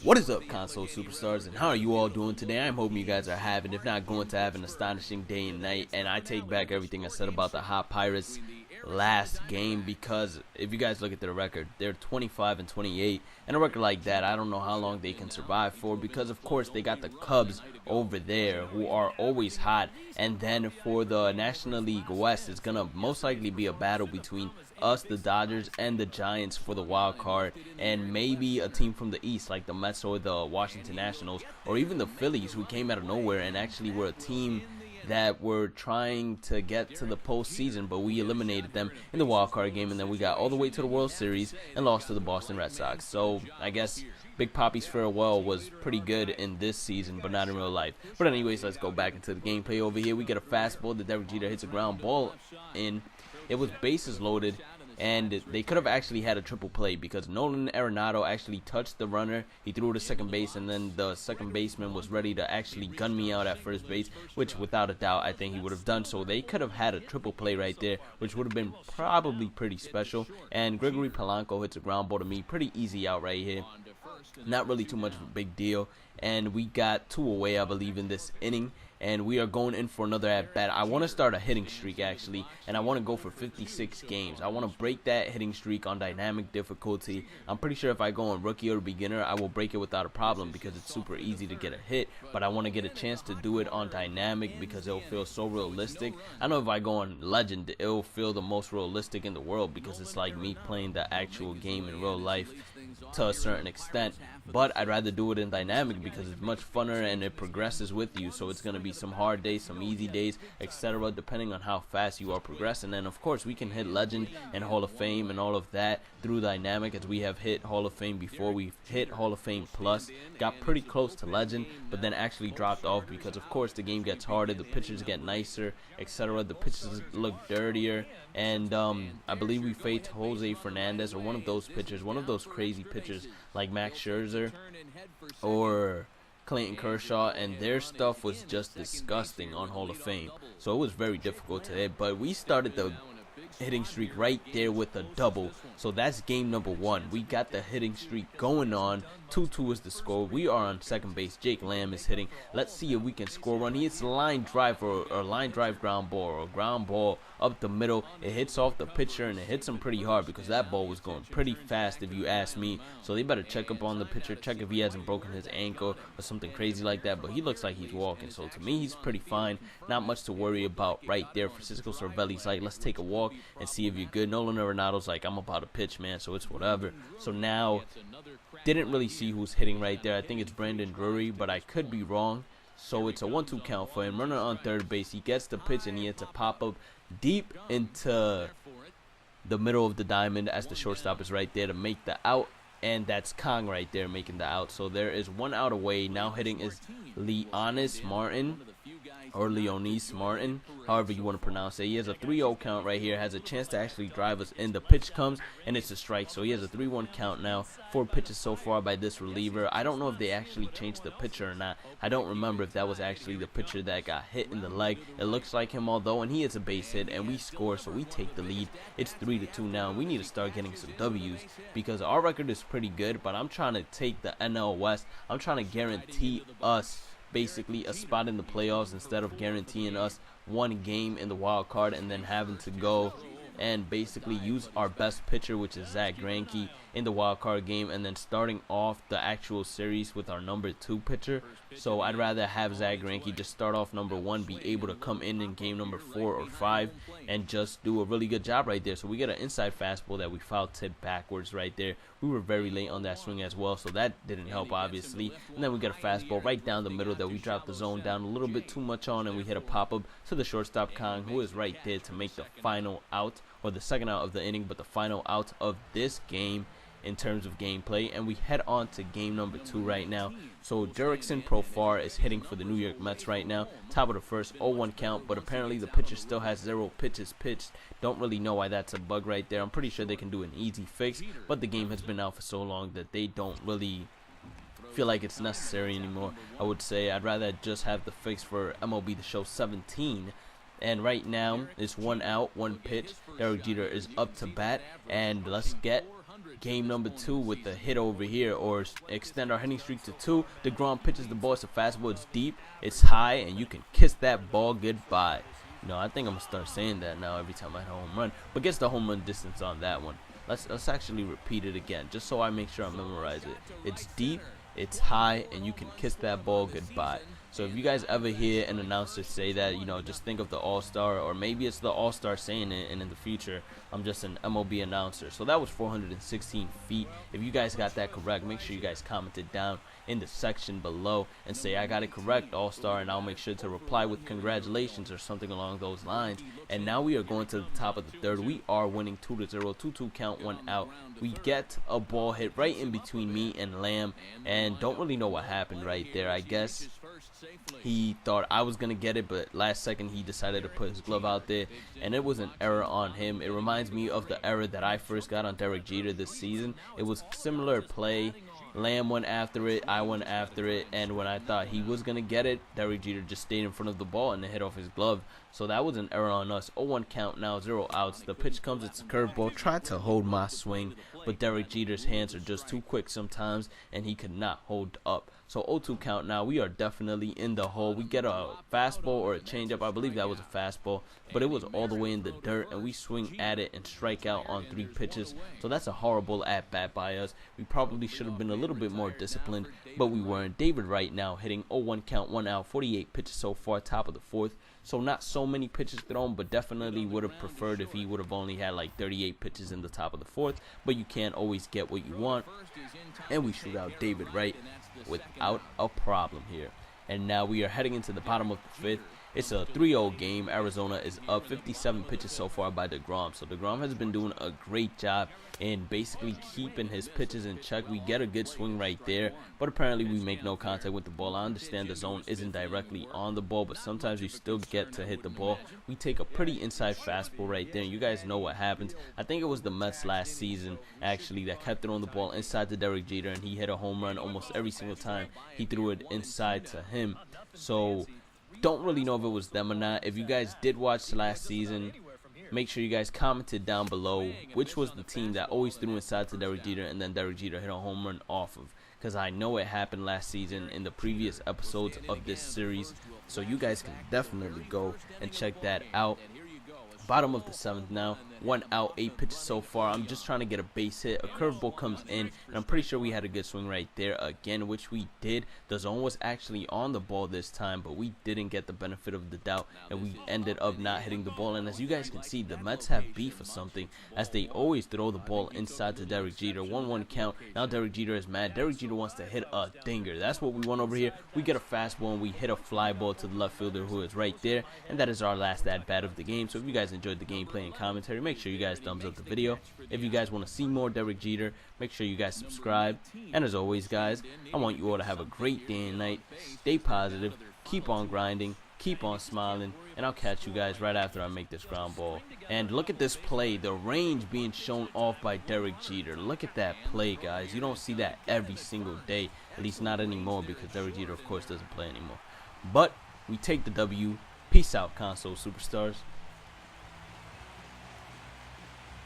What is up, console superstars, and how are you all doing today? I'm hoping you guys are having, if not going to have, an astonishing day and night. And I take back everything I said about the Hot Pirates last game, because if you guys look at their record, they're 25-28, and a record like that, I don't know how long they can survive for, because of course they got the Cubs over there who are always hot. And then for the National League West, it's gonna most likely be a battle between us, the Dodgers, and the Giants for the wild card, and maybe a team from the East like the Mets or the Washington Nationals, or even the Phillies, who came out of nowhere and actually were a team that were trying to get to the postseason, but we eliminated them in the wild card game, and then we got all the way to the World Series and lost to the Boston Red Sox. So I guess Big Papi's farewell was pretty good in this season, but not in real life. But anyways, let's go back into the gameplay over here. We get a fastball that Derek Jeter hits a ground ball in. It was bases loaded, and they could have actually had a triple play because Nolan Arenado actually touched the runner. He threw to second base, and then the second baseman was ready to actually gun me out at first base, which without a doubt I think he would have done. So they could have had a triple play right there, which would have been probably pretty special. And Gregory Polanco hits a ground ball to me. Pretty easy out right here. Not really too much of a big deal. And we got 2 away, I believe, in this inning. And we are going in for another at-bat. I want to start a hitting streak, actually, and I want to go for 56 games. I want to break that hitting streak on dynamic difficulty. I'm pretty sure if I go on rookie or beginner, I will break it without a problem because it's super easy to get a hit, but I want to get a chance to do it on dynamic because it'll feel so realistic. I know if I go on legend, it'll feel the most realistic in the world because it's like me playing the actual game in real life to a certain extent, but I'd rather do it in dynamic because it's much funner and it progresses with you. So it's going to be some hard days, some easy days, etc., depending on how fast you are progressing. And of course we can hit legend and Hall of Fame and all of that through dynamic, as we have hit Hall of Fame before. We've hit Hall of Fame plus, got pretty close to legend, but then actually dropped off because of course the game gets harder, the pitchers get nicer, etc., the pitches look dirtier. And I believe we faced Jose Fernandez or one of those pitchers, one of those crazy pitchers like Max Scherzer or Clayton Kershaw, and their stuff was just disgusting on Hall of Fame. So it was very difficult today, but we started the hitting streak right there with a double. So that's game number 1. We got the hitting streak going on. 2-2 is the score. We are on second base. Jake Lamb is hitting. Let's see if we can score run. He hits a line drive or line drive ground ball or ground ball up the middle. It hits off the pitcher and it hits him pretty hard because that ball was going pretty fast if you ask me. So they better check up on the pitcher, check if he hasn't broken his ankle or something crazy like that, but he looks like he's walking. So to me, he's pretty fine. Not much to worry about right there. Francisco Cervelli's like, let's take a walk and see if you're good. Nolan Arenado's like, I'm about to pitch, man, so it's whatever. So now, didn't really see who's hitting right there. I think it's Brandon Drury, but I could be wrong. So it's a 1-2 count for him. Runner on third base. He gets the pitch and he hits a pop-up deep into the middle of the diamond as the shortstop is right there to make the out. And that's Kong right there making the out. So there is 1 out away. Now hitting is Leonis Martin, or Leonis Martin, however you want to pronounce it. He has a 3-0 count right here, has a chance to actually drive us in. The pitch comes and it's a strike, so he has a 3-1 count now. 4 pitches so far by this reliever. I don't know if they actually changed the pitcher or not. I don't remember if that was actually the pitcher that got hit in the leg. It looks like him, although, and he hits a base hit and we score, so we take the lead. It's 3-2 now. We need to start getting some W's because our record is pretty good, but I'm trying to take the NL West. I'm trying to guarantee us basically a spot in the playoffs instead of guaranteeing us 1 game in the wild card and then having to go and basically use our best pitcher, which is Zach Greinke, in the wild card game, and then starting off the actual series with our number 2 pitcher. So I'd rather have Zach Greinke just start off number 1, be able to come in game number 4 or 5 and just do a really good job right there. So we get an inside fastball that we foul tip backwards right there. We were very late on that swing as well, so that didn't help obviously. And then we get a fastball right down the middle that we dropped the zone down a little bit too much on, and we hit a pop-up to the shortstop Kong, who is right there to make the final out, or the second out of the inning, but the final out of this game in terms of gameplay. And we head on to game number 2 right now. So Jurickson Profar is hitting for the New York Mets right now. Top of the first, 0-1 count, but apparently the pitcher still has 0 pitches pitched. Don't really know why that's a bug right there. I'm pretty sure they can do an easy fix, but the game has been out for so long that they don't really feel like it's necessary anymore. I would say I'd rather just have the fix for MLB The Show 17 And right now, it's 1 out, 1 pitch. Derek Jeter is up to bat, and let's get game number 2 with the hit over here, or extend our hitting streak to 2. DeGrom pitches the ball. It's a fastball. It's deep. It's high, and you can kiss that ball goodbye. You know, I think I'm gonna start saying that now every time I hit a home run. But guess the home run distance on that one. Let's actually repeat it again, just so I make sure I memorize it. It's deep, it's high, and you can kiss that ball goodbye. So if you guys ever hear an announcer say that, you know, just think of the All-Star, or maybe it's the All-Star saying it, and in the future, I'm just an MLB announcer. So that was 416 feet. If you guys got that correct, make sure you guys comment it down in the section below and say I got it correct, All-Star, and I'll make sure to reply with congratulations or something along those lines. And now we are going to the top of the third. We are winning 2-0, 2-2 count, 1 out. We get a ball hit right in between me and Lamb, and don't really know what happened right there. I guess he thought I was going to get it, but last second he decided to put his glove out there, and it was an error on him. It reminds me of the error that I first got on Derek Jeter this season. It was similar play. Lamb went after it, I went after it, and when I thought he was going to get it, Derek Jeter just stayed in front of the ball and it hit off his glove. So that was an error on us. 0-1 count now, 0 outs. The pitch comes, it's a curveball. Tried to hold my swing, but Derek Jeter's hands are just too quick sometimes, and he could not hold up. So 0-2 count now. We are definitely in the hole. We get a fastball or a changeup. I believe that was a fastball, but it was all the way in the dirt, and we swing at it and strike out on 3 pitches. So that's a horrible at-bat by us. We probably should have been a little bit more disciplined, but we weren't. David right now hitting 0-1 count, 1 out, 48 pitches so far, top of the 4th. So not so many pitches thrown, but definitely would have preferred if he would have only had like 38 pitches in the top of the 4th. But you can't always get what you want. And we shoot out David Wright without a problem here. And now we are heading into the bottom of the 5th. It's a 3-0 game. Arizona is up 57 pitches so far by DeGrom. So DeGrom has been doing a great job in basically keeping his pitches in check. We get a good swing right there, but apparently we make no contact with the ball. I understand the zone isn't directly on the ball, but sometimes you still get to hit the ball. We take a pretty inside fastball right there, and you guys know what happens. I think it was the Mets last season, actually, that kept throwing the ball inside to Derek Jeter, and he hit a home run almost every single time he threw it inside to him. So don't really know if it was them or not. If you guys did watch last season, make sure you guys commented down below which was the team that always threw inside to Derek Jeter and then Derek Jeter hit a home run off of, because I know it happened last season in the previous episodes of this series. So you guys can definitely go and check that out. Bottom of the 7th now, 1 out, 8 pitches so far. I'm just trying to get a base hit. A curveball comes in, and I'm pretty sure we had a good swing right there again, which we did. The zone was actually on the ball this time, but we didn't get the benefit of the doubt, and we ended up not hitting the ball. And as you guys can see, the Mets have beef or something, as they always throw the ball inside to Derek Jeter. 1-1 count. Now Derek Jeter is mad. Derek Jeter wants to hit a dinger. That's what we want over here. We get a fastball, and we hit a fly ball to the left fielder, who is right there. And that is our last at-bat of the game. So if you guys enjoyed the gameplay and commentary, make sure you guys thumbs up the video. If you guys want to see more Derek Jeter, make sure you guys subscribe. And as always, guys, I want you all to have a great day and night. Stay positive, keep on grinding, keep on smiling, and I'll catch you guys right after I make this ground ball. And look at this play, the range being shown off by Derek Jeter. Look at that play, guys. You don't see that every single day, at least not anymore, because Derek Jeter, of course, doesn't play anymore. But we take the W. Peace out, console superstars.